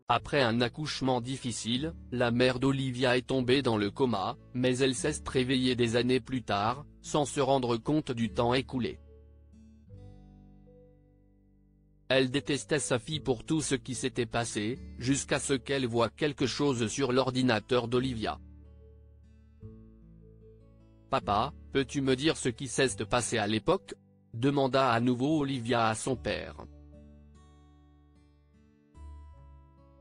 Après un accouchement difficile, la mère d'Olivia est tombée dans le coma, mais elle s'est réveillée des années plus tard, sans se rendre compte du temps écoulé. Elle détestait sa fille pour tout ce qui s'était passé, jusqu'à ce qu'elle voie quelque chose sur l'ordinateur d'Olivia. « Papa, peux-tu me dire ce qui s'est passé à l'époque ?» demanda à nouveau Olivia à son père.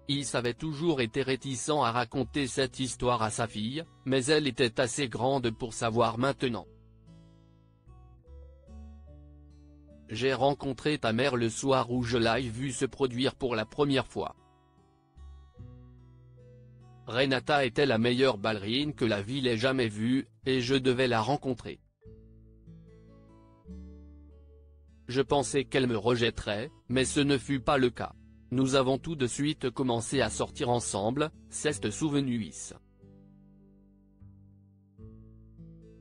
Il avait toujours été réticent à raconter cette histoire à sa fille, mais elle était assez grande pour savoir maintenant. « J'ai rencontré ta mère le soir où je l'ai vue se produire pour la première fois. Renata était la meilleure ballerine que la ville ait jamais vue, et je devais la rencontrer. Je pensais qu'elle me rejetterait, mais ce ne fut pas le cas. Nous avons tout de suite commencé à sortir ensemble, s'est souvenu.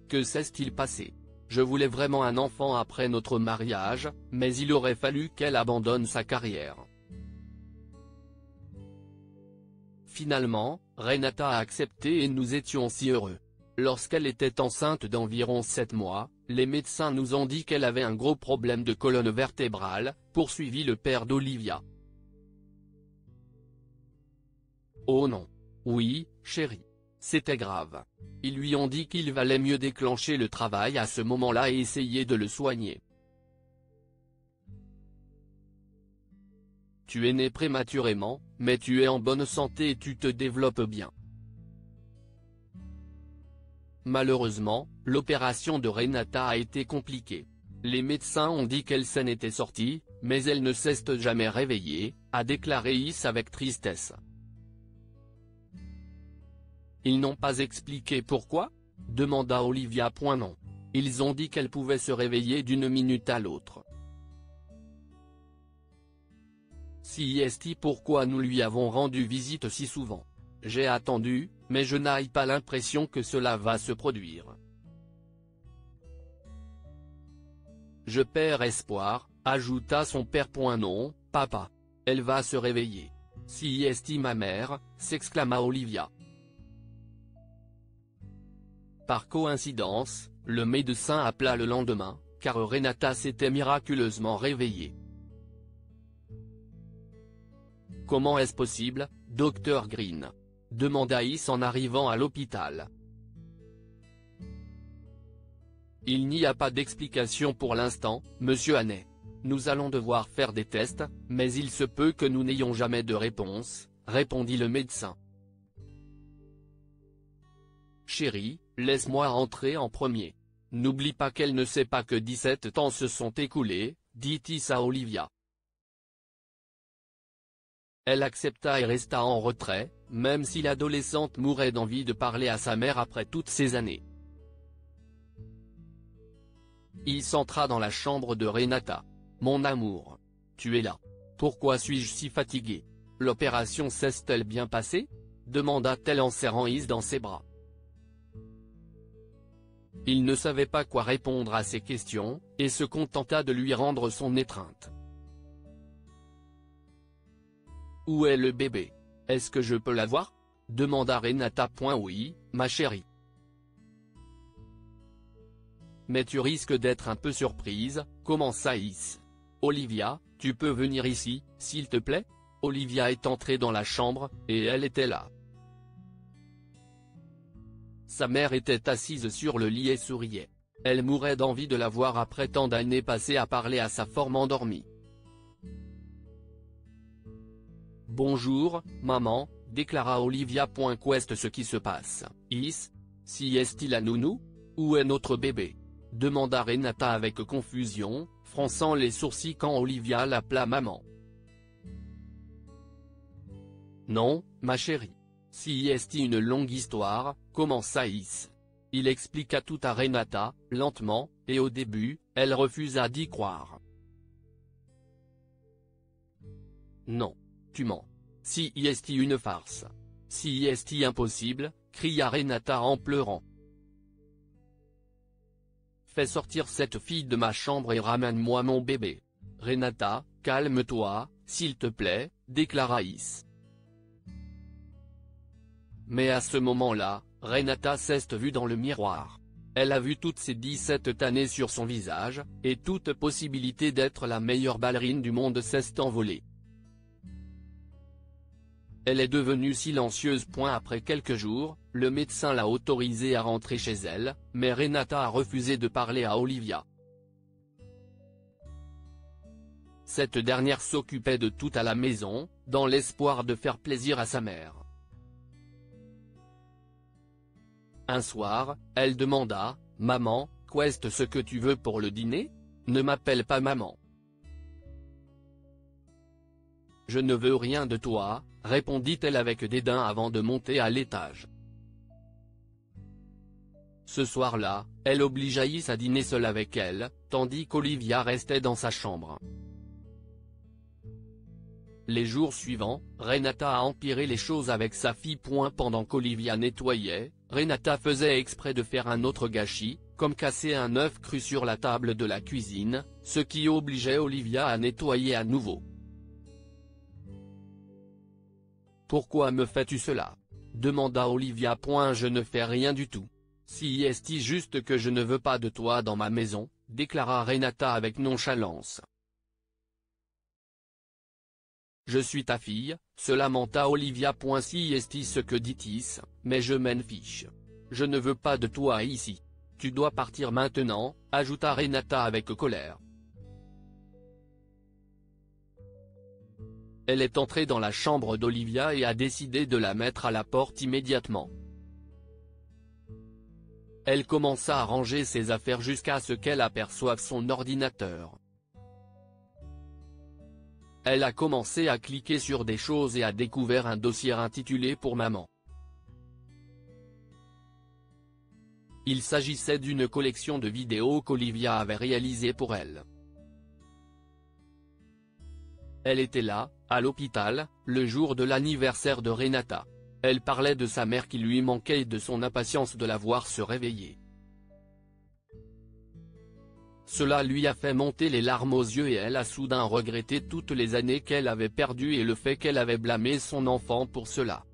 Que s'est-il passé? Je voulais vraiment un enfant après notre mariage, mais il aurait fallu qu'elle abandonne sa carrière. Finalement, Renata a accepté et nous étions si heureux. Lorsqu'elle était enceinte d'environ 7 mois, les médecins nous ont dit qu'elle avait un gros problème de colonne vertébrale, poursuivit le père d'Olivia. Oh non. Oui, chérie. C'était grave. Ils lui ont dit qu'il valait mieux déclencher le travail à ce moment-là et essayer de le soigner. Tu es né prématurément, mais tu es en bonne santé et tu te développes bien. Malheureusement, l'opération de Renata a été compliquée. Les médecins ont dit qu'elle s'en était sortie, mais elle ne s'est jamais réveillée, a déclaré Is avec tristesse. Ils n'ont pas expliqué pourquoi? Demanda Olivia. Non. Ils ont dit qu'elle pouvait se réveiller d'une minute à l'autre. Si est pourquoi nous lui avons rendu visite si souvent. J'ai attendu, mais je n'ai pas l'impression que cela va se produire. Je perds espoir, ajouta son père. Non, papa. Elle va se réveiller. Si est ma mère, s'exclama Olivia. Par coïncidence, le médecin appela le lendemain, car Renata s'était miraculeusement réveillée. Comment est-ce possible, Dr Green? Demanda Is en arrivant à l'hôpital. Il n'y a pas d'explication pour l'instant, monsieur Hannay. Nous allons devoir faire des tests, mais il se peut que nous n'ayons jamais de réponse, répondit le médecin. Chérie, laisse-moi entrer en premier. N'oublie pas qu'elle ne sait pas que 17 ans se sont écoulés, dit Is à Olivia. Elle accepta et resta en retrait, même si l'adolescente mourait d'envie de parler à sa mère après toutes ces années. Il entra dans la chambre de Renata. Mon amour. Tu es là. Pourquoi suis-je si fatigué? L'opération s'est-elle bien passée? Demanda-t-elle en serrant Is dans ses bras. Il ne savait pas quoi répondre à ces questions, et se contenta de lui rendre son étreinte. Où est le bébé? Est-ce que je peux l'avoir? Demanda Renata. Oui, ma chérie. Mais tu risques d'être un peu surprise, commença Is. Olivia, tu peux venir ici, s'il te plaît? Olivia est entrée dans la chambre, et elle était là. Sa mère était assise sur le lit et souriait. Elle mourait d'envie de la voir après tant d'années passées à parler à sa forme endormie. Bonjour, maman, déclara Olivia. Qu'est-ce ce qui se passe, Is? Si est-il la nounou? Où est notre bébé? Demanda Renata avec confusion, fronçant les sourcils quand Olivia l'appela maman. Non, ma chérie. Si est une longue histoire, commença Is. Il expliqua tout à Renata, lentement, et au début, elle refusa d'y croire. Non. Tu mens. Si est une farce. Si est impossible, cria Renata en pleurant. Fais sortir cette fille de ma chambre et ramène-moi mon bébé. Renata, calme-toi, s'il te plaît, déclara Is. Mais à ce moment-là, Renata s'est vue dans le miroir. Elle a vu toutes ses 17 années sur son visage, et toute possibilité d'être la meilleure ballerine du monde s'est envolée. Elle est devenue silencieuse. Après quelques jours, le médecin l'a autorisée à rentrer chez elle, mais Renata a refusé de parler à Olivia. Cette dernière s'occupait de tout à la maison, dans l'espoir de faire plaisir à sa mère. Un soir, elle demanda, « Maman, qu'est-ce ce que tu veux pour le dîner? Ne m'appelle pas maman. » « Je ne veux rien de toi, » répondit-elle avec dédain avant de monter à l'étage. Ce soir-là, elle obligea Is à dîner seule avec elle, tandis qu'Olivia restait dans sa chambre. Les jours suivants, Renata a empiré les choses avec sa fille. Pendant qu'Olivia nettoyait, Renata faisait exprès de faire un autre gâchis, comme casser un œuf cru sur la table de la cuisine, ce qui obligeait Olivia à nettoyer à nouveau. « Pourquoi me fais-tu cela ?» demanda Olivia. « Je ne fais rien du tout. Si est juste que je ne veux pas de toi dans ma maison, » déclara Renata avec nonchalance. « Je suis ta fille, » se lamenta Olivia. « Si est ce que dit-il, mais je m'en fiche. Je ne veux pas de toi ici. Tu dois partir maintenant, » ajouta Renata avec colère. Elle est entrée dans la chambre d'Olivia et a décidé de la mettre à la porte immédiatement. Elle commença à ranger ses affaires jusqu'à ce qu'elle aperçoive son ordinateur. Elle a commencé à cliquer sur des choses et a découvert un dossier intitulé « Pour maman ». Il s'agissait d'une collection de vidéos qu'Olivia avait réalisées pour elle. Elle était là, à l'hôpital, le jour de l'anniversaire de Renata. Elle parlait de sa mère qui lui manquait et de son impatience de la voir se réveiller. Cela lui a fait monter les larmes aux yeux et elle a soudain regretté toutes les années qu'elle avait perdues et le fait qu'elle avait blâmé son enfant pour cela.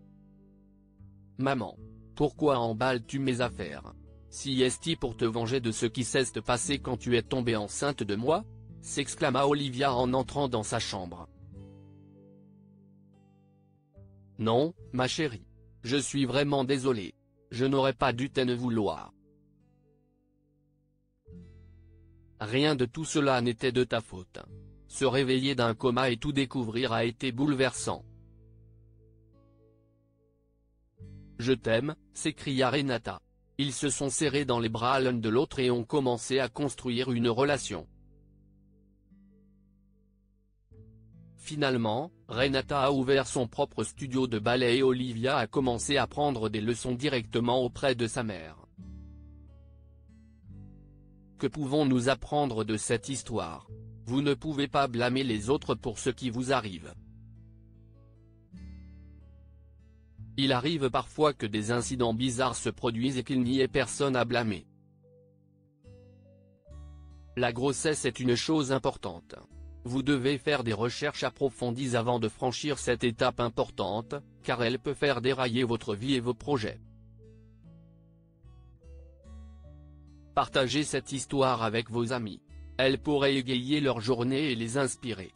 « Maman, pourquoi emballes-tu mes affaires? Si est-ce pour te venger de ce qui s'est passé quand tu es tombée enceinte de moi ?» s'exclama Olivia en entrant dans sa chambre. « Non, ma chérie. Je suis vraiment désolée. Je n'aurais pas dû t'en vouloir. Rien de tout cela n'était de ta faute. Se réveiller d'un coma et tout découvrir a été bouleversant. »« Je t'aime », s'écria Renata. Ils se sont serrés dans les bras l'un de l'autre et ont commencé à construire une relation. Finalement, Renata a ouvert son propre studio de ballet et Olivia a commencé à prendre des leçons directement auprès de sa mère. Que pouvons-nous apprendre de cette histoire? Vous ne pouvez pas blâmer les autres pour ce qui vous arrive. Il arrive parfois que des incidents bizarres se produisent et qu'il n'y ait personne à blâmer. La grossesse est une chose importante. Vous devez faire des recherches approfondies avant de franchir cette étape importante, car elle peut faire dérailler votre vie et vos projets. Partagez cette histoire avec vos amis. Elle pourrait égayer leur journée et les inspirer.